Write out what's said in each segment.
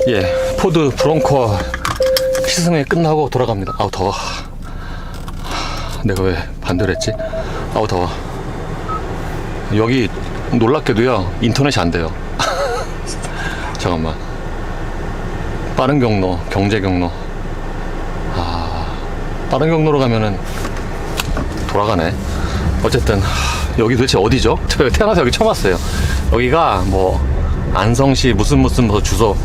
예, 포드 브론코 시승이 끝나고 돌아갑니다. 아우 더워. 내가 왜 반대를 했지? 아우 더워. 여기 놀랍게도요 인터넷이 안 돼요. 잠깐만. 빠른 경로, 경제 경로. 빠른 경로로 가면은 돌아가네. 어쨌든 여기 도대체 어디죠? 저 태어나서 여기 처음 왔어요. 여기가 뭐 안성시 무슨 뭐 주소.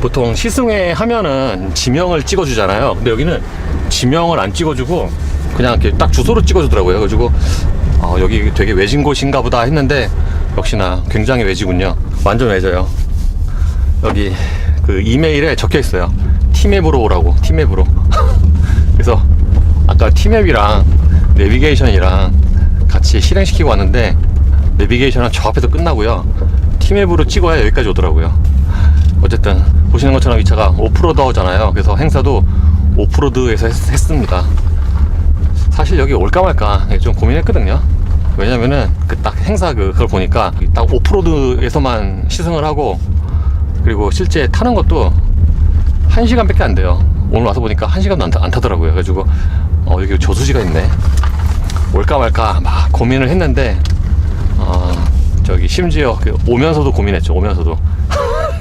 보통 시승회 하면은 지명을 찍어주잖아요. 근데 여기는 지명을 안 찍어주고 그냥 이렇게 딱 주소로 찍어주더라고요. 그래가지고 여기 되게 외진 곳인가 보다 했는데 역시나 굉장히 외지군요. 완전 외져요. 여기 그 이메일에 적혀 있어요. 티맵으로 오라고. 티맵으로. 그래서 아까 티맵이랑 내비게이션이랑 같이 실행시키고 왔는데 내비게이션은 저 앞에서 끝나고요. 티맵으로 찍어야 여기까지 오더라고요. 어쨌든 보시는 것처럼 이 차가 오프로더잖아요. 그래서 행사도 오프로드에서 했습니다. 사실 여기 올까 말까 좀 고민했거든요. 왜냐면은 그 딱 행사 그걸 보니까 딱 오프로드에서만 시승을 하고 그리고 실제 타는 것도 1시간밖에 안 돼요. 오늘 와서 보니까 1시간도 안 타더라고요. 그래가지고 여기 저수지가 있네. 올까 말까 막 고민을 했는데 저기 심지어 오면서도 고민했죠. 오면서도.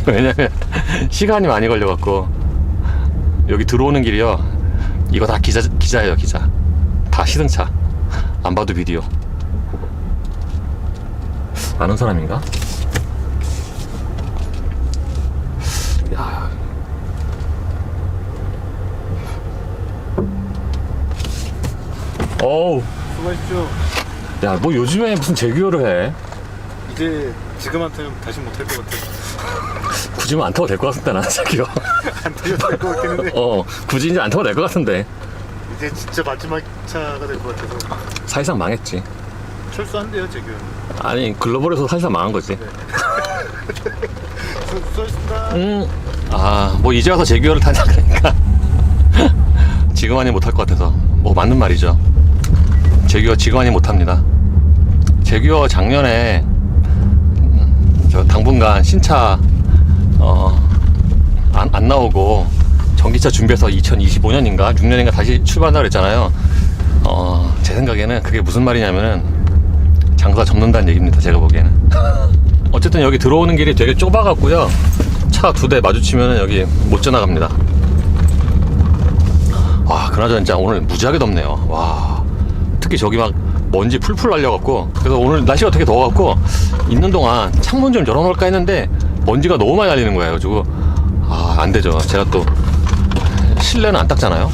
왜냐면 시간이 많이 걸려갖고 여기 들어오는 길이요 이거 다 기자예요. 기자 다 시승차. 안 봐도 비디오. 아는 사람인가? 야. 어우 수고하십시오. 야 뭐 요즘에 무슨 재규어를 해. 이제 지금한테는 다시 못할 것 같아요. 굳이면 안 타도 될 것 같은데 나는 재규어. 안 되어도 될 것 같긴 한데 굳이 이제 안 타도 될 것 같은데. 이제 진짜 마지막 차가 될 것 같아서 사실상 망했지. 철수한대요 지금. 아니 글로벌에서 사실상 망한 거지. 네. 수고하셨습니다. 뭐 이제 와서 재규어를 타냐 그러니까 지금 아니 못할 것 같아서. 뭐 맞는 말이죠. 재규어 지금 아니 못합니다. 재규어 작년에 저 당분간 신차 안 나오고 전기차 준비해서 2025년인가 6년인가 다시 출발한다 그랬잖아요. 제 생각에는 그게 무슨 말이냐면은 장사 접는다는 얘기입니다. 제가 보기에는. 어쨌든 여기 들어오는 길이 되게 좁아갖고요. 차 2대 마주치면은 여기 못 지나갑니다. 와, 그나저나 진짜 오늘 무지하게 덥네요. 와, 특히 저기 막 먼지 풀풀 날려갖고. 그래서 오늘 날씨가 되게 더워갖고 있는 동안 창문 좀 열어놓을까 했는데 먼지가 너무 많이 날리는 거예요. 그래가지고 안 되죠. 제가 또 실내는 안 닦잖아요.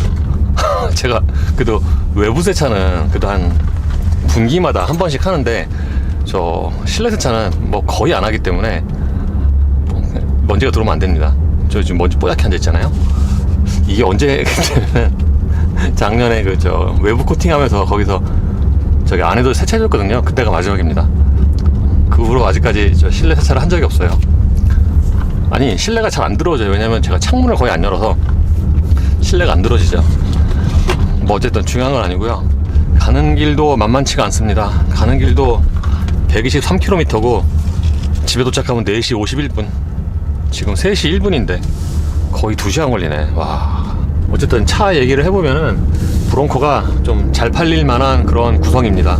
제가 그래도 외부 세차는 그래도 한 분기마다 한 번씩 하는데 저 실내 세차는 뭐 거의 안 하기 때문에 먼지가 들어오면 안 됩니다. 저 지금 먼지 뽀얗게 앉아 있잖아요. 이게 언제 작년에 저 외부 코팅하면서 거기서 저기 안에도 세차해줬거든요. 그때가 마지막입니다. 그 후로 아직까지 저 실내 세차를 한 적이 없어요. 아니 실내가 잘 안 들어오져요. 왜냐면 제가 창문을 거의 안 열어서 실내가 안 들어오지죠. 뭐 어쨌든 중요한 건 아니고요. 가는 길도 만만치가 않습니다. 가는 길도 123km고 집에 도착하면 4시 51분. 지금 3시 1분인데 거의 2시간 걸리네. 와. 어쨌든 차 얘기를 해보면은 브론코가 좀 잘 팔릴 만한 그런 구성입니다.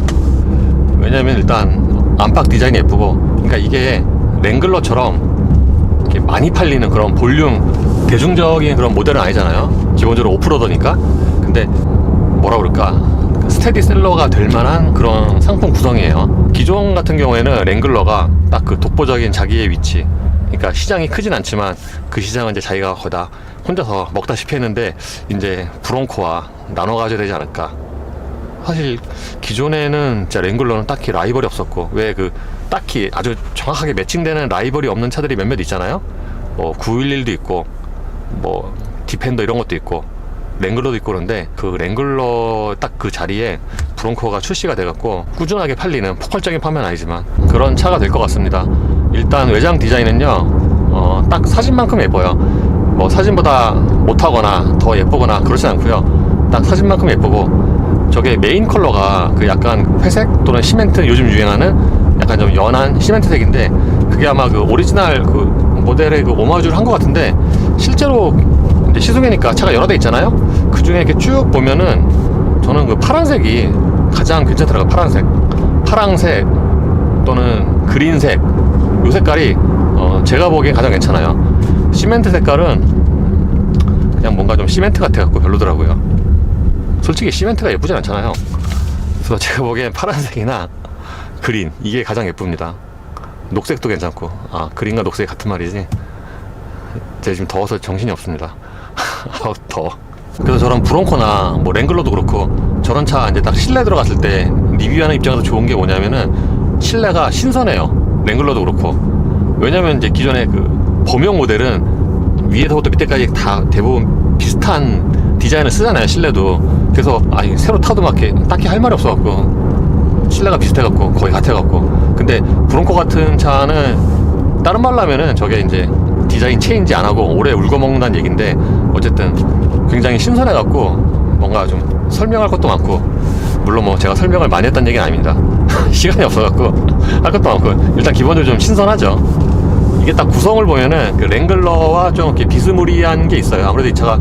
왜냐면 일단 안팎 디자인이 예쁘고, 그러니까 이게 랭글러처럼 이렇게 많이 팔리는 그런 볼륨 대중적인 그런 모델은 아니잖아요. 기본적으로 오프로더니까. 근데 뭐라 그럴까, 스테디셀러가 될 만한 그런 상품 구성이에요. 기존 같은 경우에는 랭글러가 딱 그 독보적인 자기의 위치, 그러니까 시장이 크진 않지만 그 시장은 이제 자기가 거의 다 혼자서 먹다시피 했는데 이제 브론코와 나눠 가져야 되지 않을까. 사실 기존에는 진짜 랭글러는 딱히 라이벌이 없었고, 왜 딱히 아주 정확하게 매칭되는 라이벌이 없는 차들이 몇몇 있잖아요. 뭐 911도 있고 뭐 디펜더 이런 것도 있고 랭글러도 있고. 그런데 그 랭글러 딱 그 자리에 브론코가 출시가 돼갖고 꾸준하게 팔리는, 폭발적인 판매는 아니지만 그런 차가 될 것 같습니다. 일단 외장 디자인은요 딱 사진만큼 예뻐요. 뭐 사진보다 못하거나 더 예쁘거나 그렇지 않고요. 딱 사진만큼 예쁘고, 저게 메인 컬러가 그 약간 회색 또는 시멘트, 요즘 유행하는 약간 좀 연한 시멘트색인데, 그게 아마 그 오리지널 그 모델의 그 오마주를 한 것 같은데, 실제로 이제 시속이니까 차가 여러 대 있잖아요. 그 중에 이렇게 쭉 보면은 저는 그 파란색이 가장 괜찮더라고요. 파란색 또는 그린색 요 색깔이 제가 보기엔 가장 괜찮아요. 시멘트 색깔은 그냥 뭔가 좀 시멘트 같아갖고 별로더라고요. 솔직히 시멘트가 예쁘진 않잖아요. 그래서 제가 보기엔 파란색이나 그린 이게 가장 예쁩니다. 녹색도 괜찮고. 아, 그린과 녹색이 같은 말이지. 제가 지금 더워서 정신이 없습니다. 아우 더워. 그래서 저런 브론코나 뭐 랭글러도 그렇고 저런 차 이제 딱 실내 들어갔을 때 리뷰하는 입장에서 좋은 게 뭐냐면은 실내가 신선해요. 랭글러도 그렇고. 왜냐면 이제 기존의 그 범용 모델은 위에서부터 밑에까지 다 대부분 비슷한 디자인을 쓰잖아요. 실내도. 그래서 새로 타도 막 이렇게 딱히 할 말이 없어갖고 실내가 비슷해갖고 거의 같아갖고. 근데 브론코 같은 차는 다른 말로 하면은 저게 이제 디자인 체인지 안 하고 오래 울거먹는다는 얘긴데 어쨌든 굉장히 신선해갖고 뭔가 좀 설명할 것도 많고, 물론 뭐 제가 설명을 많이 했다는 얘기는 아닙니다. 시간이 없어갖고 할 것도 많고 일단 기본적으로 좀 신선하죠. 이게 딱 구성을 보면은 그 랭글러와 좀 이렇게 비스무리한 게 있어요. 아무래도 이 차가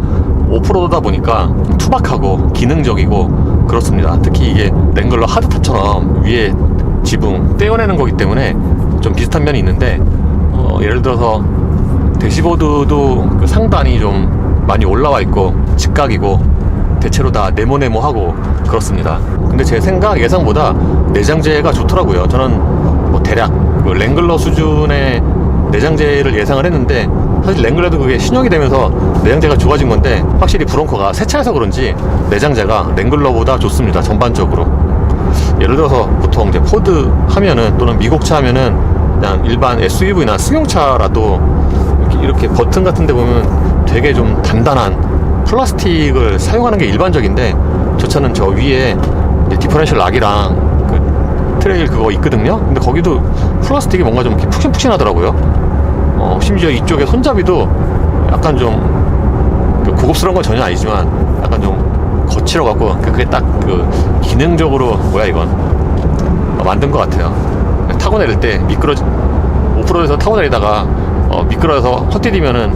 오프로드다 보니까 투박하고 기능적이고 그렇습니다. 특히 이게 랭글러 하드탑처럼 위에 지붕 떼어내는 거기 때문에 좀 비슷한 면이 있는데 예를 들어서 대시보드도 그 상단이 좀 많이 올라와 있고 직각이고 대체로 다 네모네모하고 그렇습니다. 근데 제 생각 예상보다 내장재가 좋더라고요. 저는 뭐 대략 그 랭글러 수준의 내장재를 예상을 했는데 사실 랭글러도 그게 신형이 되면서 내장재가 좋아진 건데 확실히 브론코가 새 차여서 그런지 내장재가 랭글러보다 좋습니다. 전반적으로. 예를 들어서 보통 이제 포드 하면은 또는 미국차 하면은 그냥 일반 SUV나 승용차라도 이렇게 버튼 같은 데 보면 되게 좀 단단한 플라스틱을 사용하는 게 일반적인데 저 차는 저 위에 디퍼런셜 락이랑 그 트레일 그거 있거든요. 근데 거기도 플라스틱이 뭔가 좀 이렇게 푹신푹신하더라고요. 심지어 이쪽에 손잡이도 약간 좀 그 고급스러운 건 전혀 아니지만 약간 좀 거칠어갖고 그게 딱 그 기능적으로 뭐야 이건 만든 것 같아요. 타고 내릴 때 오프로드에서 타고 내리다가 미끄러져서 헛디디면은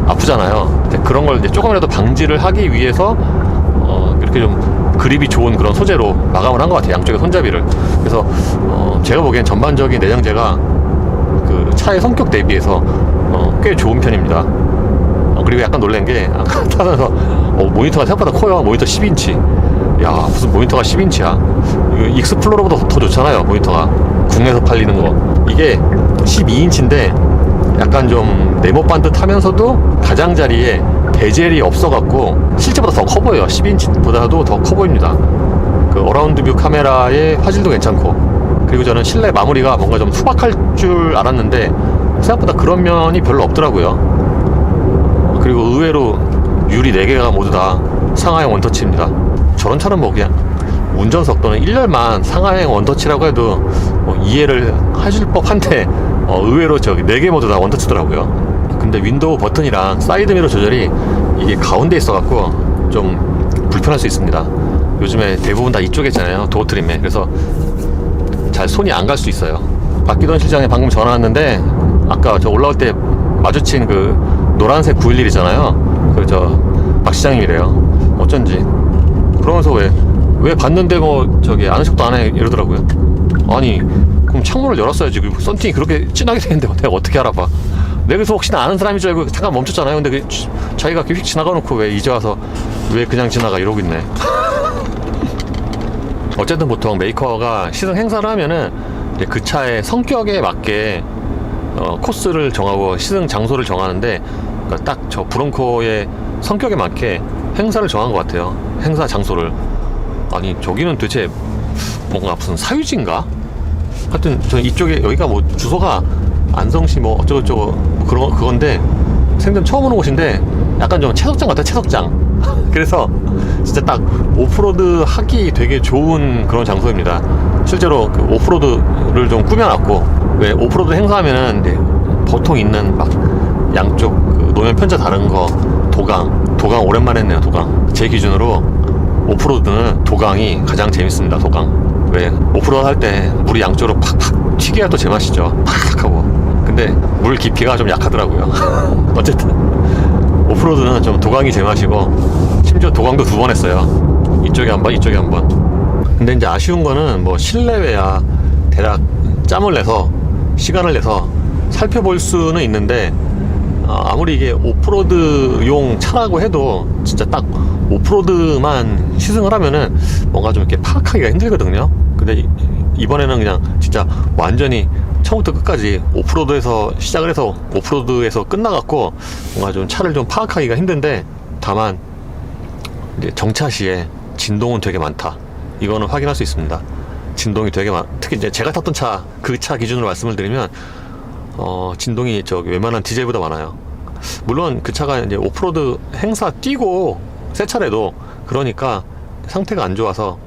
아프잖아요. 그런 걸 이제 조금이라도 방지를 하기 위해서 이렇게 좀 그립이 좋은 그런 소재로 마감을 한 것 같아요. 양쪽에 손잡이를. 그래서 제가 보기엔 전반적인 내장재가 그 차의 성격 대비해서 꽤 좋은 편입니다. 그리고 약간 놀란 게 아까 타면서 모니터가 생각보다 커요. 모니터 10인치. 야, 무슨 모니터가 10인치야. 이거 익스플로러보다 더 좋잖아요. 모니터가 국내에서 팔리는 거. 이게 12인치인데 약간 좀 네모 반듯하면서도 가장자리에 베젤이 없어갖고 실제보다 더 커 보여요. 12인치보다도 더 커 보입니다. 그 어라운드 뷰 카메라의 화질도 괜찮고. 그리고 저는 실내 마무리가 뭔가 좀 투박할 줄 알았는데 생각보다 그런 면이 별로 없더라고요. 그리고 의외로 유리 4개가 모두 다 상하형 원터치입니다. 저런 차는 뭐 그냥 운전석 또는 1열만 상하형 원터치라고 해도 뭐 이해를 하실 법한데 의외로 저기 4개 모두 다 원터치더라고요. 근데 윈도우 버튼이랑 사이드미러 조절이 이게 가운데 있어갖고 좀 불편할 수 있습니다. 요즘에 대부분 다 이쪽에 있잖아요. 도어 트림에. 그래서 잘 손이 안 갈 수 있어요. 박기돈 실장이 방금 전화 왔는데 아까 저 올라올 때 마주친 그 노란색 911이잖아요. 그 박 시장님이래요. 어쩐지. 그러면서 왜 봤는데 뭐 저기 아는 척도 안 해 이러더라고요. 아니 그럼 창문을 열었어야지. 썬팅이 그렇게 진하게 되는데 내가 어떻게 알아봐. 내가 그래서 혹시나 아는 사람인 줄 알고 잠깐 멈췄잖아요. 근데 자기가 휙 지나가 놓고 왜 이제 와서 왜 그냥 지나가 이러고 있네. 어쨌든 보통 메이커가 시승 행사를 하면은 그 차의 성격에 맞게 코스를 정하고 시승 장소를 정하는데 딱 저 브론코의 성격에 맞게 행사를 정한 것 같아요. 행사 장소를. 아니 저기는 도대체 뭔가 무슨 사유지인가? 하여튼 저 이쪽에 여기가 뭐 주소가 안성시 뭐 어쩌고저쩌고 뭐 그건데 생전 처음 오는 곳인데 약간 좀 채석장 같아. 채석장. 그래서 진짜 딱 오프로드 하기 되게 좋은 그런 장소입니다. 실제로 그 오프로드를 좀 꾸며놨고, 왜 오프로드 행사하면은 이제 보통 있는 막 양쪽 그 노면 편차 다른 거 도강 오랜만에 했네요. 도강. 제 기준으로 오프로드는 도강이 가장 재밌습니다. 도강. 왜 오프로드 할 때 물이 양쪽으로 팍팍 튀겨야 또 제맛이죠. 팍 하고. 근데 물 깊이가 좀 약하더라고요. 어쨌든 오프로드는 좀 도강이 제맛이고 심지어 도강도 2번 했어요. 이쪽에 한 번, 이쪽에 한 번. 근데 이제 아쉬운 거는 뭐 실내외야 대략 짬을 내서 시간을 내서 살펴볼 수는 있는데 아무리 이게 오프로드용 차라고 해도 진짜 딱 오프로드만 시승을 하면은 뭔가 좀 이렇게 파악하기가 힘들거든요. 근데 이번에는 그냥 진짜 완전히 처음부터 끝까지 오프로드에서 시작을 해서 오프로드에서 끝나갖고 뭔가 좀 차를 좀 파악하기가 힘든데, 다만 이제 정차 시에 진동은 되게 많다, 이거는 확인할 수 있습니다. 진동이 되게 특히 이제 제가 탔던 차, 그 차 기준으로 말씀을 드리면 진동이 저기 웬만한 디젤보다 많아요. 물론 그 차가 이제 오프로드 행사 뛰고 새 차래도 그러니까 상태가 안 좋아서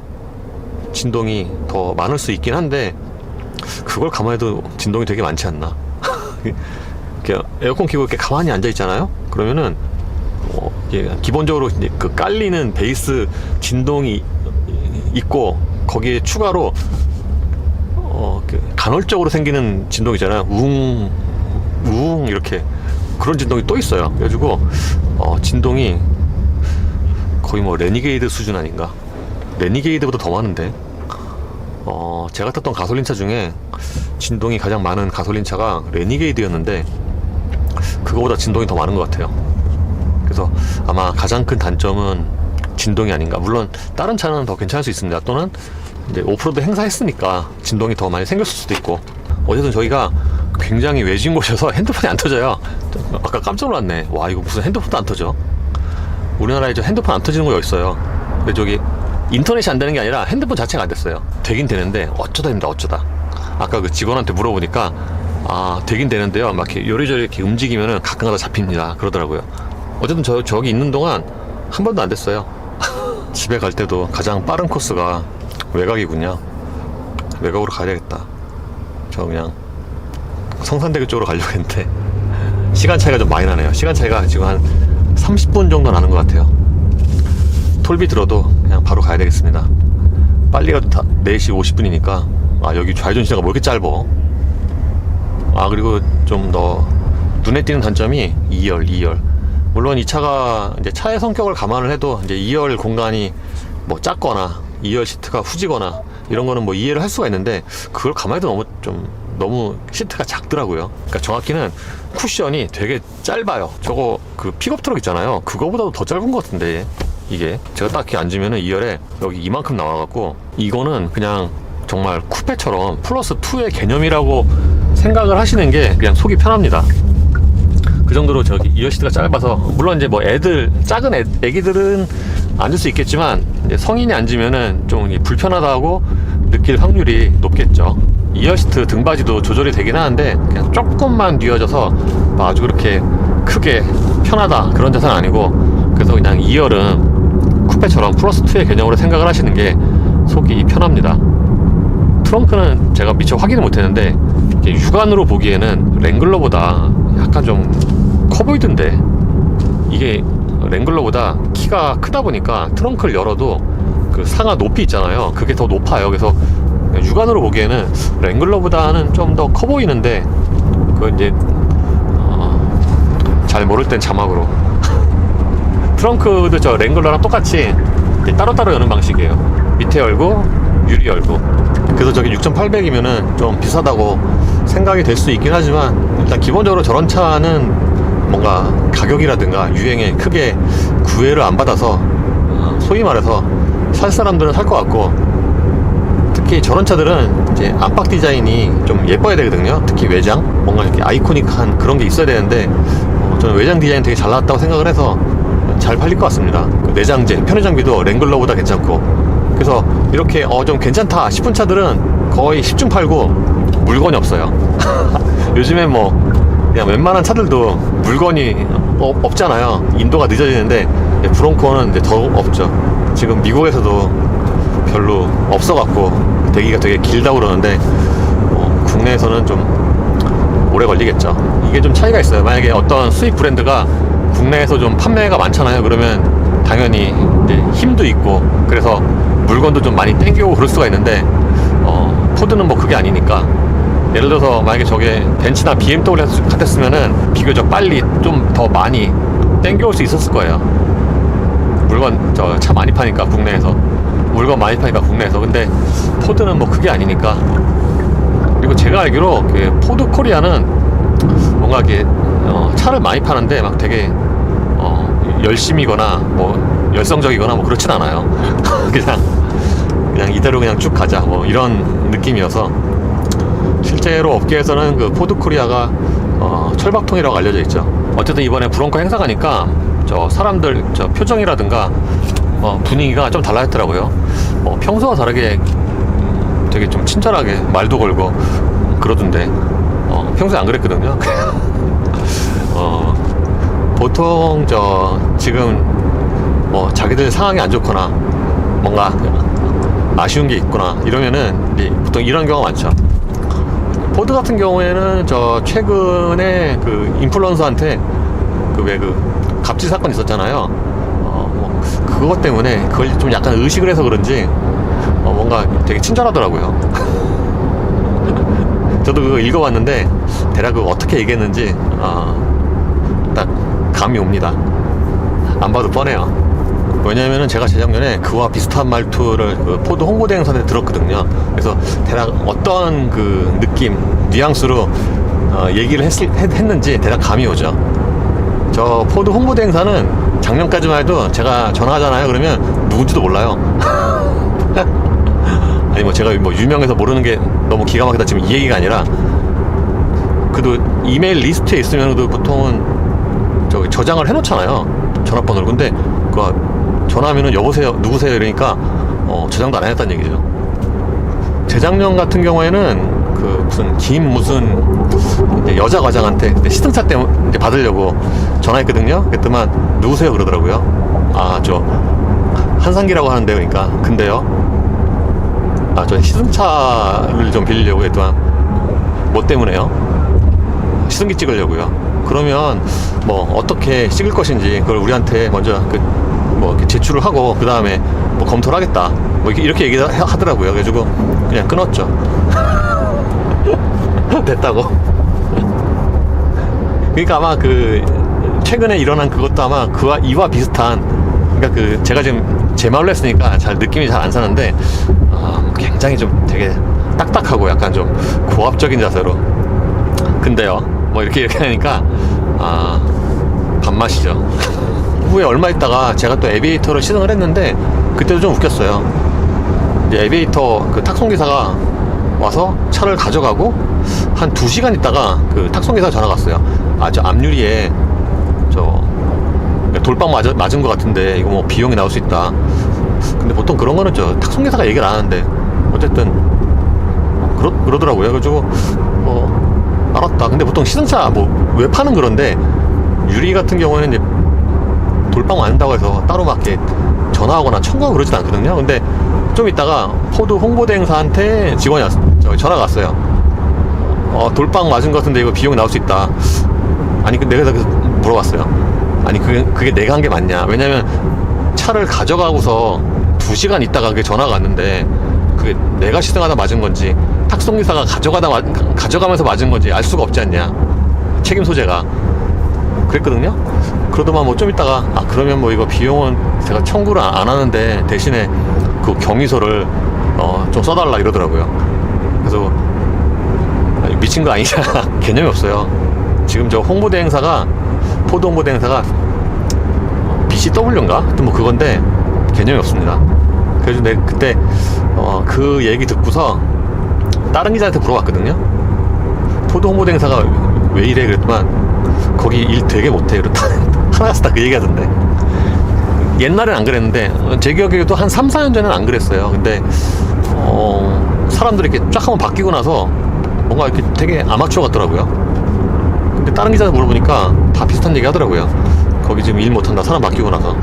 진동이 더 많을 수 있긴 한데, 그걸 감안해도 진동이 되게 많지 않나. 이렇게 에어컨 켜고 이렇게 가만히 앉아 있잖아요. 그러면은 기본적으로 이제 그 깔리는 베이스 진동이 있고, 거기에 추가로 간헐적으로 생기는 진동이잖아요. 우웅 이렇게 그런 진동이 또 있어요. 그래가지고 진동이 거의 뭐 레니게이드 수준 아닌가. 레니게이드보다 더 많은데, 제가 탔던 가솔린 차 중에 진동이 가장 많은 가솔린 차가 레니게이드였는데 그거보다 진동이 더 많은 것 같아요. 그래서 아마 가장 큰 단점은 진동이 아닌가. 물론 다른 차는 더 괜찮을 수 있습니다. 또는 이제 오프로드 행사했으니까 진동이 더 많이 생겼을 수도 있고. 어쨌든 저희가 굉장히 외진 곳이어서 핸드폰이 안 터져요. 아까 깜짝 놀랐네. 와, 이거 무슨 핸드폰도 안 터져? 우리나라에 저 핸드폰 안 터지는 거 있어요. 근데 저기 인터넷이 안 되는 게 아니라 핸드폰 자체가 안 됐어요. 되긴 되는데 어쩌다 됩니다. 어쩌다. 아까 그 직원한테 물어보니까 되긴 되는데요, 막 이렇게 요리조리 이렇게 움직이면은 가끔가다 잡힙니다, 그러더라고요. 어쨌든 저기 있는 동안 한 번도 안 됐어요. 집에 갈 때도 가장 빠른 코스가 외곽이군요. 외곽으로 가야 되겠다. 저 그냥 성산대교 쪽으로 가려고 했는데 시간 차이가 좀 많이 나네요. 시간 차이가 지금 한 30분 정도 나는 것 같아요. 톨비 들어도 그냥 바로 가야 되겠습니다. 빨리 가도 4시 50분이니까. 여기 좌회전 시야가 뭐 이렇게 짧어. 그리고 좀 더 눈에 띄는 단점이 2열. 물론 이 차가 이제 차의 성격을 감안을 해도 이제 2열 공간이 뭐 작거나 2열 시트가 후지거나 이런 거는 뭐 이해를 할 수가 있는데, 그걸 감안해도 너무 시트가 작더라고요. 그러니까 정확히는 쿠션이 되게 짧아요. 저거 그 픽업 트럭 있잖아요. 그거보다도 더 짧은 것 같은데, 이게 제가 딱 이렇게 앉으면은 2열에 여기 이만큼 나와갖고, 이거는 그냥 정말 쿠페처럼 플러스 2의 개념이라고 생각을 하시는 게 그냥 속이 편합니다. 그 정도로 저기 2열 시트가 짧아서, 물론 이제 뭐 작은 애기들은 앉을 수 있겠지만 이제 성인이 앉으면은 좀 불편하다고 느낄 확률이 높겠죠. 2열 시트 등받이도 조절이 되긴 하는데 그냥 조금만 뉘어져서 아주 그렇게 크게 편하다 그런 자세는 아니고, 그래서 그냥 2열은 쿠페처럼 플러스 2의 개념으로 생각을 하시는 게 속이 편합니다. 트렁크는 제가 미처 확인을 못했는데 육안으로 보기에는 랭글러보다 약간 좀 커 보이던데, 이게 랭글러보다 키가 크다 보니까 트렁크를 열어도 그 상하 높이 있잖아요. 그게 더 높아요. 그래서 육안으로 보기에는 랭글러보다는 좀 더 커 보이는데, 그건 이제 잘 모를 땐 자막으로. 트렁크도 저 랭글러랑 똑같이 따로따로 여는 방식이에요. 밑에 열고 유리 열고. 그래서 저기 6,800이면은 좀 비싸다고 생각이 될 수 있긴 하지만, 일단 기본적으로 저런 차는 뭔가 가격이라든가 유행에 크게 구애를 안 받아서 소위 말해서 살 사람들은 살 것 같고, 특히 저런 차들은 이제 안팎 디자인이 좀 예뻐야 되거든요. 특히 외장, 뭔가 이렇게 아이코닉한 그런 게 있어야 되는데 저는 외장 디자인 되게 잘 나왔다고 생각을 해서 잘 팔릴 것 같습니다. 그 내장재, 편의장비도 랭글러보다 괜찮고. 그래서 이렇게 좀 괜찮다 싶은 차들은 거의 10중 팔고 물건이 없어요. 요즘엔 뭐 그냥 웬만한 차들도 물건이 없잖아요. 인도가 늦어지는데 브롱코는 이제 더 없죠. 지금 미국에서도 별로 없어갖고 대기가 되게 길다고 그러는데 국내에서는 좀 오래 걸리겠죠. 이게 좀 차이가 있어요. 만약에 어떤 수입 브랜드가 국내에서 좀 판매가 많잖아요. 그러면 당연히 이제 힘도 있고 그래서 물건도 좀 많이 땡겨오고 그럴 수가 있는데 포드는 뭐 그게 아니니까. 예를 들어서 만약에 저게 벤츠나 BMW 같았으면은 비교적 빨리 좀 더 많이 땡겨올 수 있었을 거예요. 물건 저 차 많이 파니까 국내에서 물건 많이 파니까 국내에서. 근데 포드는 뭐 그게 아니니까. 그리고 제가 알기로 그 포드 코리아는 뭔가 이게 차를 많이 파는데 막 되게 열심이거나 뭐 열성적이거나 뭐 그렇진 않아요. 그냥 이대로 그냥 쭉 가자 뭐 이런 느낌이어서, 실제로 업계에서는 그 포드 코리아가 철밥통이라고 알려져 있죠. 어쨌든 이번에 브론커 행사 가니까 저 사람들 저 표정이라든가 분위기가 좀 달라졌더라고요. 평소와 다르게 되게 좀 친절하게 말도 걸고 그러던데, 평소에 안 그랬거든요. 보통 지금 자기들 상황이 안 좋거나 뭔가 아쉬운 게 있거나 이러면은 보통 이런 경우가 많죠. 포드 같은 경우에는 최근에 그 인플루언서한테 그 갑질 사건 있었잖아요. 그것 때문에 그걸 좀 약간 의식을 해서 그런지 뭔가 되게 친절하더라고요. 저도 그거 읽어봤는데 대략 그거 어떻게 얘기했는지 딱 감이 옵니다. 안 봐도 뻔해요. 왜냐면은 제가 재작년에 그와 비슷한 말투를 그 포드 홍보대 행사에 들었거든요. 그래서 대략 어떤 그 느낌, 뉘앙스로 얘기를 했는지 대략 감이 오죠. 저 포드 홍보대 행사는 작년까지만 해도 제가 전화하잖아요. 그러면 누군지도 몰라요. 아니 뭐 제가 뭐 유명해서 모르는 게 너무 기가 막히다 지금 이 얘기가 아니라, 그래도 이메일 리스트에 있으면도 보통은 저장을 해놓잖아요, 전화번호를. 근데 그거 전화하면은 여보세요 누구세요 이러니까 저장도 안 해놨다는 얘기죠. 재작년 같은 경우에는 그 무슨 이제 여자 과장한테 시승차 때문에 이제 받으려고 전화했거든요. 그랬더만 누구세요 그러더라고요. 저 한상기라고 하는데, 그러니까 근데요, 저 시승차를 좀 빌리려고 했더만 뭐 때문에요? 시승기 찍으려고요. 그러면 뭐 어떻게 찍을 것인지 그걸 우리한테 먼저 이렇게 제출을 하고 그 다음에 뭐 검토를 하겠다 뭐 이렇게 얘기하더라고요. 그래가지고 그냥 끊었죠. 됐다고. 그러니까 아마 최근에 일어난 그것도 아마 이와 비슷한, 그러니까 제가 지금 제 말로 했으니까 잘 느낌이 잘 안 사는데 굉장히 좀 되게 딱딱하고 약간 좀 고압적인 자세로, 근데요 뭐 이렇게 하니까 밥맛이죠. 후에 얼마 있다가 제가 또 에비에이터를 시승을 했는데 그때도 좀 웃겼어요. 이제 에비에이터 그 탁송기사가 와서 차를 가져가고 한 2시간 있다가 그 탁송기사가 전화가 왔어요. 저 앞유리에 돌빵 맞은 것 같은데 이거 뭐 비용이 나올 수 있다. 근데 보통 그런 거는 탁송기사가 얘기를 안 하는데 어쨌든 그러더라고요. 그래가지고 알았다. 근데 보통 시승차 뭐 왜 파는 그런데, 유리 같은 경우에는 이제 돌빵 맞는다고 해서 따로 막 이렇게 전화하거나 청구하고 그러진 않거든요. 근데 좀 있다가 포드 홍보대 행사한테 직원이 전화가 왔어요. 돌빵 맞은 것 같은데 이거 비용이 나올 수 있다. 아니 내가 그래서 물어봤어요. 아니 그게 내가 한 게 맞냐. 왜냐면 차를 가져가고서 2시간 있다가 그게 전화가 왔는데 그게 내가 시승하다 맞은 건지 탁송기사가 가져가면서 맞은 건지 알 수가 없지 않냐, 책임 소재가. 그랬거든요. 그러더만 뭐 좀 있다가 그러면 뭐 이거 비용은 제가 청구를 안 하는데 대신에 그 경위서를 좀 써달라 이러더라고요. 그래서 미친 거 아니냐. 개념이 없어요. 지금 홍보대 행사가, 포드 홍보대 행사가 BCW인가? 하여튼 뭐 그건데 개념이 없습니다. 그래서 내가 그때 그 얘기 듣고서 다른 기자한테 물어봤거든요. 포드 홍보대 행사가 왜 이래? 그랬더만 거기 일 되게 못해. 하나씩 다 그 얘기 하던데. 옛날엔 안 그랬는데 제 기억에도 한 3, 4년 전에는 안 그랬어요. 근데 사람들이 이렇게 쫙 한번 바뀌고 나서 뭔가 이렇게 되게 아마추어 같더라고요. 근데 다른 기자한테 물어보니까 다 비슷한 얘기 하더라고요. 거기 지금 일 못한다, 사람 바뀌고 나서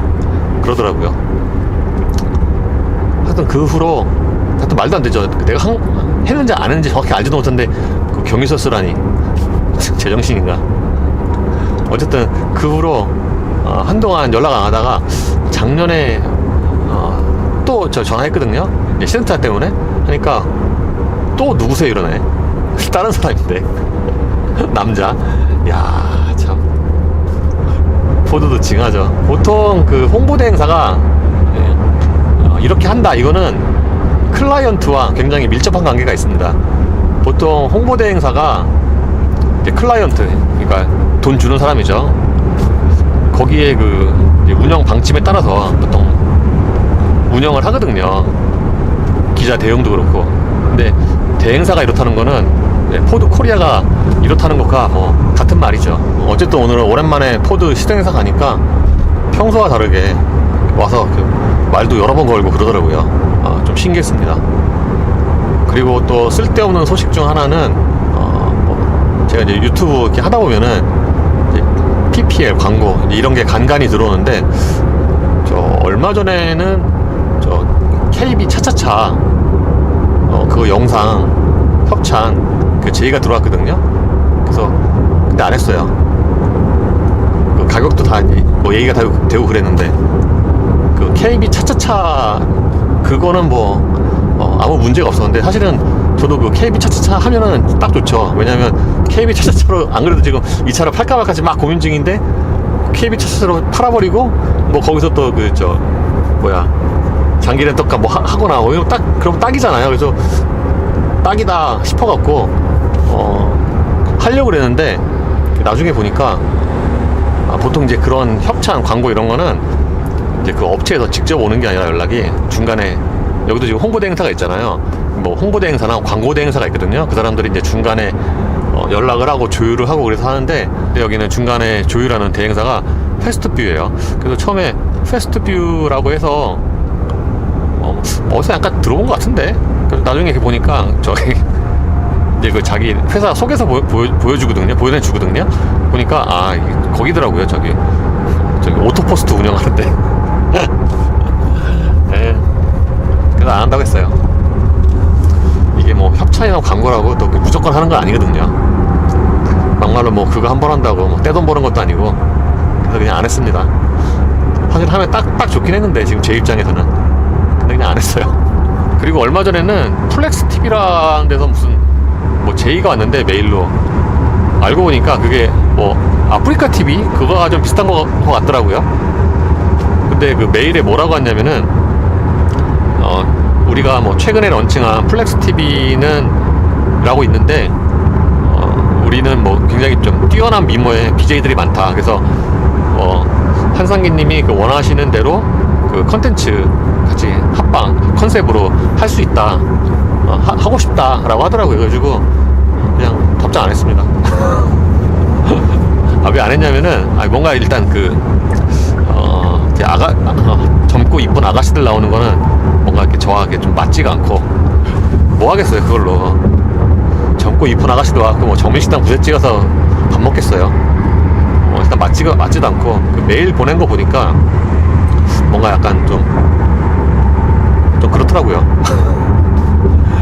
그러더라고요. 하여튼 그 후로 하여튼 말도 안 되죠. 내가 했는지 안 했는지 정확히 알지도 못한데 그 경위서 쓰라니. 제정신인가. 어쨌든 그 후로 한동안 연락 안 하다가 작년에 또 전화했거든요. 시승차 때문에 하니까 또 누구세요 이러네. 다른 사람인데. 남자. 야, 참 포드도 징하죠. 보통 그 홍보대 행사가 이렇게 한다, 이거는 클라이언트와 굉장히 밀접한 관계가 있습니다. 보통 홍보대 행사가 이제 클라이언트, 그러니까 돈 주는 사람이죠. 거기에 그 운영 방침에 따라서 보통 운영을 하거든요. 기자 대응도 그렇고. 근데 대행사가 이렇다는 거는 포드 코리아가 이렇다는 것과 뭐 같은 말이죠. 어쨌든 오늘은 오랜만에 포드 시승행사 가니까 평소와 다르게 와서 말도 여러 번 걸고 그러더라고요. 좀 신기했습니다. 그리고 또 쓸데없는 소식 중 하나는 제가 이제 유튜브 이렇게 하다 보면은 이제 PPL 광고 이런 게 간간히 들어오는데, 저 얼마 전에는 저 KB 차차차 그거 영상 협찬 그 제의가 들어왔거든요. 그래서 근데 안 했어요. 그 가격도 다 뭐 얘기가 다 되고 그랬는데, 그 KB 차차차 그거는 뭐 아무 문제가 없었는데, 사실은 저도 그 KB 차차차 하면은 딱 좋죠. 왜냐면 KB 차차차로 안 그래도 지금 이 차를 팔까 말까지 막 고민 중인데, KB 차차차로 팔아버리고 뭐 거기서 또 그 저 뭐야 장기 렌터카 뭐 하거나 이거 딱 그럼 딱이잖아요. 그래서 딱이다 싶어갖고 하려고 그랬는데, 나중에 보니까 보통 이제 그런 협찬 광고 이런 거는 이제 그 업체에서 직접 오는 게 아니라 연락이 중간에, 여기도 지금 홍보대 행사가 있잖아요. 뭐 홍보대 행사나 광고대 행사가 있거든요. 그 사람들이 이제 중간에 연락을 하고 조율을 하고 그래서 하는데, 근데 여기는 중간에 조율하는 대행사가 패스트뷰예요. 그래서 처음에 패스트뷰라고 해서 어디서 약간 들어본 것 같은데, 그래서 나중에 이렇게 보니까 저기 이제 그 자기 회사 속에서 보여주거든요. 보여주거든요. 보니까 거기더라고요. 저기 오토포스트 운영하는데. 네. 그래서 안 한다고 했어요. 이게 뭐 협찬이나 광고라고 또 무조건 하는 건 아니거든요. 막말로 뭐 그거 한 번 한다고 뭐 떼돈 버는 것도 아니고, 그래서 그냥 안 했습니다. 사실 하면 딱 좋긴 했는데, 지금 제 입장에서는. 근데 그냥 안 했어요. 그리고 얼마 전에는 플렉스 TV라는 데서 무슨 뭐 제의가 왔는데, 메일로 알고 보니까 그게 뭐 아프리카 TV 그거가 좀 비슷한 거 같더라고요. 근데 그 메일에 뭐라고 왔냐면은 우리가 뭐 최근에 런칭한 플렉스 TV는 라고 있는데, 우리는 뭐 굉장히 좀 뛰어난 미모의 BJ들이 많다. 그래서 한상기님이 그 원하시는 대로 그 컨텐츠 같이 합방 컨셉으로 할 수 있다, 하고 싶다라고 하더라고요. 그래가지고 그냥 답장 안 했습니다. 왜 안 했냐면은 뭔가 일단 젊고 이쁜 아가씨들 나오는 거는 뭔가 이렇게 저하게 좀 맞지가 않고, 뭐 하겠어요 그걸로. 젊고 이쁜 아가씨도 와서 뭐 정밀식당 부대 찍어서 밥 먹겠어요. 일단 맞지도 않고, 그 메일 보낸 거 보니까 뭔가 약간 좀 그렇더라고요.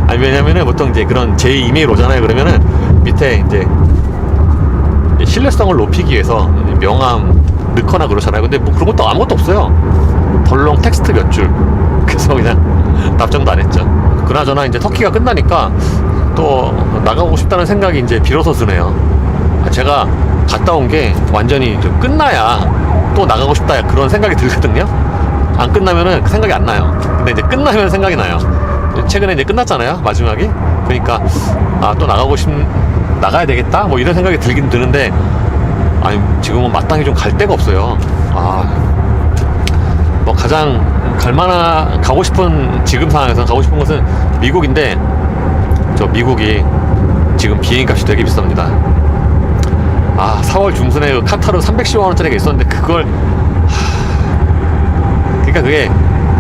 아니 왜냐면은 보통 이제 그런 제 이메일 오잖아요. 그러면은 밑에 이제 신뢰성을 높이기 위해서 명함 넣거나 그러잖아요. 근데 뭐 그런 것도 아무것도 없어요. 덜렁 텍스트 몇 줄. 그래서 그냥 답장도 안 했죠. 그나저나 이제 터키가 끝나니까 또 나가고 싶다는 생각이 이제 비로소 드네요. 제가 갔다 온 게 완전히 좀 끝나야 또 나가고 싶다 그런 생각이 들거든요. 안 끝나면은 그 생각이 안 나요. 근데 이제 끝나면 생각이 나요. 최근에 이제 끝났잖아요, 마지막이. 그러니까 또 나가야 되겠다 뭐 이런 생각이 들긴 드는데, 아니 지금은 마땅히 좀 갈 데가 없어요. 뭐 가장 가고 싶은, 지금 상황에서 가고 싶은 곳은 미국인데, 저 미국이 지금 비행값이 되게 비쌉니다. 4월 중순에 그 카타르 310만 원짜리가 있었는데, 그걸 그러니까 그게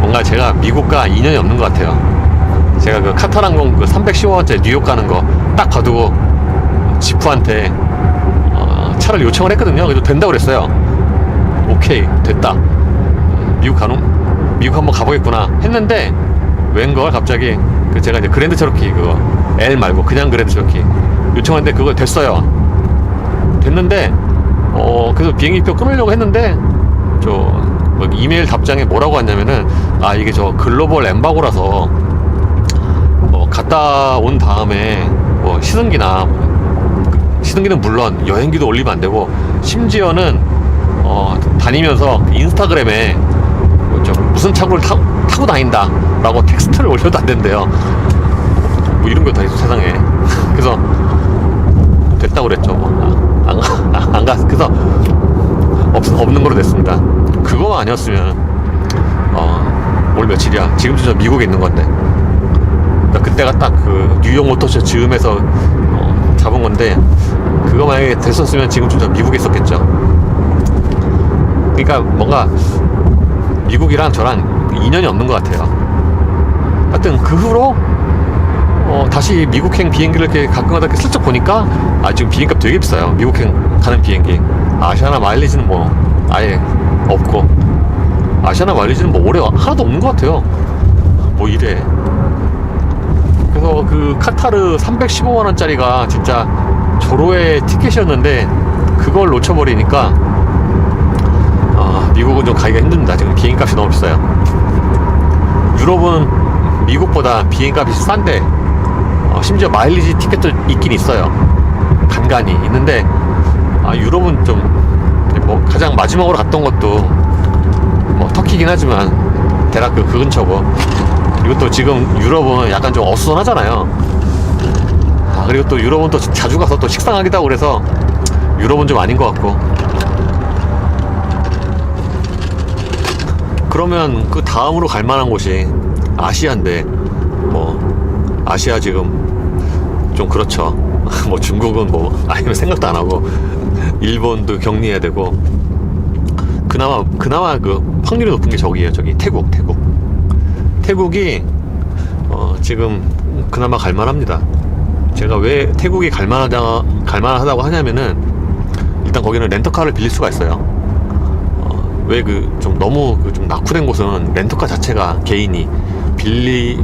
뭔가 제가 미국과 인연이 없는 것 같아요. 제가 그 카타르항공 그 310만 원짜리 뉴욕 가는 거 딱 봐두고 지프한테 차를 요청을 했거든요. 그래서 된다고 그랬어요. 오케이 됐다, 미국 한번 가보겠구나 했는데, 웬걸 갑자기 제가 이제 그랜드 체로키 그거 L 말고 그냥 그랜드 체로키 요청했는데 그거 됐어요. 됐는데 그래서 비행기표 끊으려고 했는데, 뭐 이메일 답장에 뭐라고 왔냐면은 이게 저 글로벌 엠바고라서 갔다 온 다음에 뭐 시승기는 물론 여행기도 올리면 안 되고, 심지어는 다니면서 인스타그램에 무슨 차고를 타고 다닌다 라고 텍스트를 올려도 안 된대요. 뭐 이런 거 다 있어 세상에. 그래서 됐다고 그랬죠. 안 가. 그래서 없는 걸로 됐습니다. 그거만 아니었으면 올 며칠이야. 지금도 저 미국에 있는 건데. 그러니까 그때가 딱 그 뉴욕 모터쇼 즈음에서 잡은 건데, 그거 만약에 됐었으면 지금쯤 저 미국에 있었겠죠. 그러니까 뭔가 미국이랑 저랑 인연이 없는 것 같아요. 하여튼 그 후로 다시 미국행 비행기를 이렇게 가끔가다 이렇게 슬쩍 보니까 지금 비행값 되게 비싸요. 미국행 가는 비행기. 아시아나 마일리지는 뭐 아예 없고, 아시아나 마일리지는 뭐 올해 하나도 없는 것 같아요. 뭐 이래. 그래서 그 카타르 315만원짜리가 진짜 조로의 티켓이었는데 그걸 놓쳐버리니까 미국은 좀 가기가 힘듭니다. 지금 비행값이 너무 비싸요. 유럽은 미국보다 비행값이 싼데 심지어 마일리지 티켓도 있긴 있어요. 간간히 있는데 유럽은 좀 뭐 가장 마지막으로 갔던 것도 뭐 터키긴 하지만 대략 그 근처고, 그리고 또 지금 유럽은 약간 좀 어수선하잖아요. 그리고 또 유럽은 또 자주 가서 또 식상하기도 하고 그래서 유럽은 좀 아닌 것 같고. 그러면 그 다음으로 갈 만한 곳이 아시아인데, 뭐 아시아 지금 좀 그렇죠. 뭐 중국은 뭐 아니면 생각도 안 하고, 일본도 격리해야 되고, 그나마 그 확률이 높은 게 저기예요. 저기 태국이 지금 그나마 갈만합니다. 제가 왜 태국이 갈만하다고 하냐면은, 일단 거기는 렌터카를 빌릴 수가 있어요. 왜 좀 너무 좀 낙후된 곳은 렌터카 자체가 개인이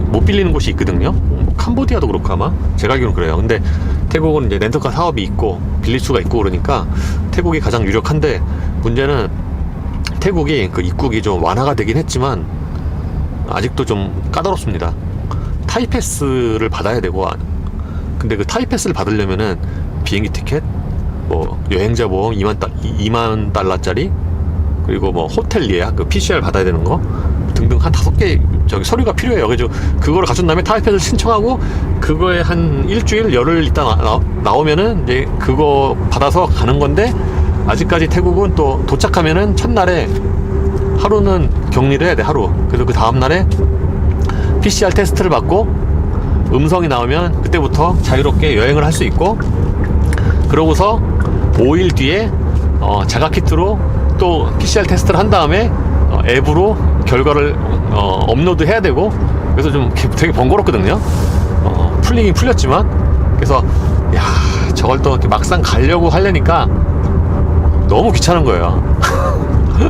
못 빌리는 곳이 있거든요. 캄보디아도 그렇고 아마 제가 알기로는 그래요. 근데 태국은 이제 렌터카 사업이 있고 빌릴 수가 있고 그러니까 태국이 가장 유력한데, 문제는 태국이 그 입국이 좀 완화가 되긴 했지만 아직도 좀 까다롭습니다. 타이패스를 받아야 되고, 근데 그 타이패스를 받으려면은 비행기 티켓, 뭐 여행자 보험 2만 달러짜리, 그리고 뭐 호텔 예약, 그 PCR 받아야 되는 거 등등 한 5개 저기 서류가 필요해요. 그래서 그거를 갖춘 다음에 타이패스를 신청하고, 그거에 한 일주일 열흘 있다 나오면은 이제 그거 받아서 가는 건데, 아직까지 태국은 또 도착하면은 첫날에 하루는 격리를 해야 돼, 하루. 그래서 그 다음날에 PCR 테스트를 받고 음성이 나오면 그때부터 자유롭게 여행을 할 수 있고, 그러고서 5일 뒤에 자가키트로 또 PCR 테스트를 한 다음에 앱으로 결과를 업로드 해야 되고, 그래서 좀 되게 번거롭거든요. 풀리긴 풀렸지만. 그래서 야, 저걸 또 막상 가려고 하려니까 너무 귀찮은 거예요.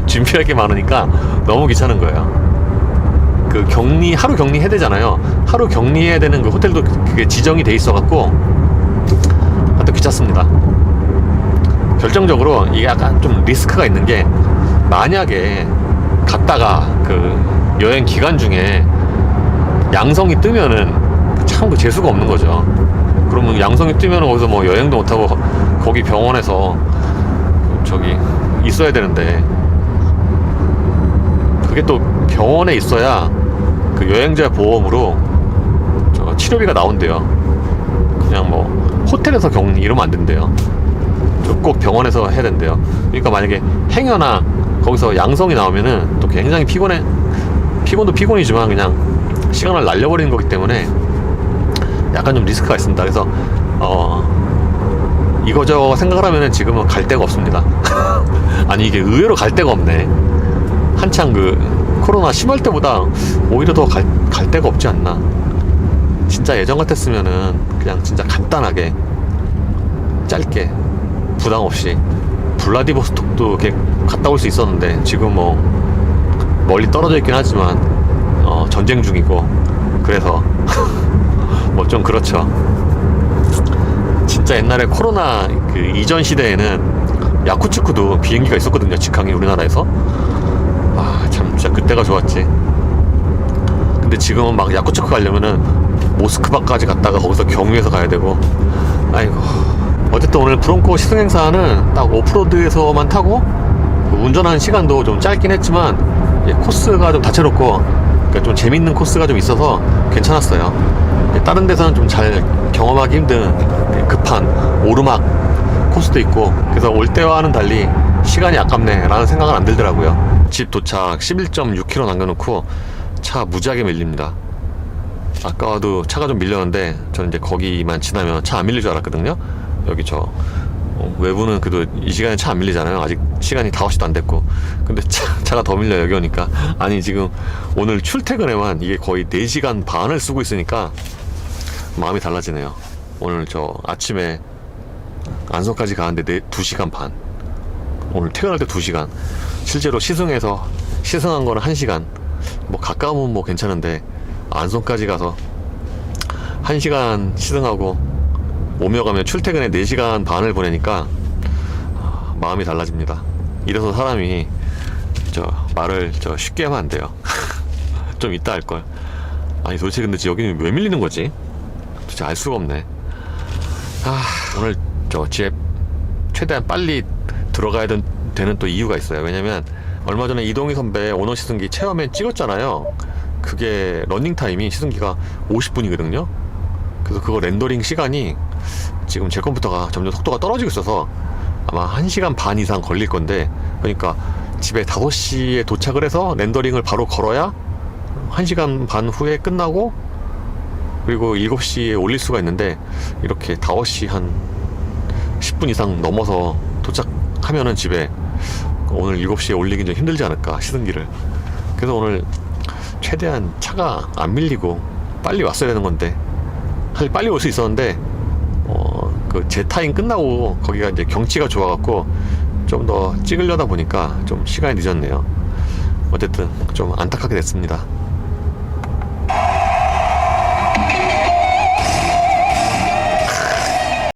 준비할 게 많으니까 너무 귀찮은 거예요. 그 하루 격리해야 되잖아요. 하루 격리해야 되는 그 호텔도 그게 지정이 돼 있어갖고 하여튼 귀찮습니다. 결정적으로 이게 약간 좀 리스크가 있는 게, 만약에 갔다가 그 여행 기간 중에 양성이 뜨면은 참 그 재수가 없는 거죠. 그러면 양성이 뜨면 거기서 뭐 여행도 못하고 거기 병원에서 저기 있어야 되는데, 그게 또 병원에 있어야 그 여행자 보험으로 치료비가 나온대요. 그냥 뭐 호텔에서 격리 이러면 안 된대요. 꼭 병원에서 해야 된대요. 그러니까 만약에 행여나 거기서 양성이 나오면은 또 굉장히 피곤도 피곤이지만 그냥 시간을 날려버리는 거기 때문에 약간 좀 리스크가 있습니다. 그래서 이거저거 생각을 하면은 지금은 갈 데가 없습니다. 아니 이게 의외로 갈 데가 없네. 한창 그 코로나 심할 때보다 오히려 더 갈 데가 없지 않나. 진짜 예전 같았으면은 그냥 진짜 간단하게 짧게 부담 없이 블라디보스톡도 이렇게 갔다 올 수 있었는데, 지금 뭐 멀리 떨어져 있긴 하지만 전쟁 중이고 그래서 뭐 좀 그렇죠. 진짜 옛날에 코로나 그 이전 시대에는 야쿠츠쿠도 비행기가 있었거든요. 직항이 우리나라에서. 참 진짜 그때가 좋았지. 근데 지금은 막 야쿠츠쿠 가려면은 모스크바까지 갔다가 거기서 경유해서 가야 되고. 아이고. 어쨌든 오늘 브롱코 시승행사는 딱 오프로드에서만 타고 그 운전하는 시간도 좀 짧긴 했지만 코스가 좀 다채롭고 그러니까 좀 재밌는 코스가 좀 있어서 괜찮았어요. 다른 데서는 좀 잘 경험하기 힘든 급한 오르막 코스도 있고 그래서 올 때와는 달리 시간이 아깝네 라는 생각은 안 들더라고요. 집 도착 11.6km 남겨놓고 차 무지하게 밀립니다. 아까도 차가 좀 밀렸는데 저는 이제 거기만 지나면 차 안 밀릴 줄 알았거든요. 여기 저 외부는 그래도 이 시간에 차 안 밀리잖아요. 아직 시간이 5시도 안 됐고. 근데 차가 더 밀려 여기 오니까. 아니 지금 오늘 출퇴근에만 이게 거의 4시간 반을 쓰고 있으니까 마음이 달라지네요. 오늘 저 아침에 안성까지 가는데 2시간 반, 오늘 퇴근할 때 2시간, 실제로 시승해서 시승한 거는 1시간. 뭐 가까우면 뭐 괜찮은데 안성까지 가서 1시간 시승하고 오며 가며 출퇴근에 4시간 반을 보내니까 마음이 달라집니다. 이래서 사람이 말을 쉽게 하면 안 돼요. 좀 이따 할걸. 아니 도대체 근데 여기는 왜 밀리는 거지? 도대체 알 수가 없네. 오늘 집에 최대한 빨리 들어가야 되는 또 이유가 있어요. 왜냐면 얼마 전에 이동희 선배 오너 시승기 체험에 찍었잖아요. 그게 러닝타임이 시승기가 50분이거든요 그래서 그거 렌더링 시간이 지금 제 컴퓨터가 점점 속도가 떨어지고 있어서 아마 1시간 반 이상 걸릴 건데, 그러니까 집에 5시에 도착을 해서 렌더링을 바로 걸어야 1시간 반 후에 끝나고 그리고 7시에 올릴 수가 있는데, 이렇게 5시 한 10분 이상 넘어서 도착하면은 집에 오늘 7시에 올리긴 좀 힘들지 않을까, 시승기를. 그래서 오늘 최대한 차가 안 밀리고 빨리 왔어야 되는 건데, 사실 빨리 올 수 있었는데 그 제 타임 끝나고 거기가 이제 경치가 좋아갖고 좀 더 찍으려다 보니까 좀 시간이 늦었네요. 어쨌든 좀 안타깝게 됐습니다.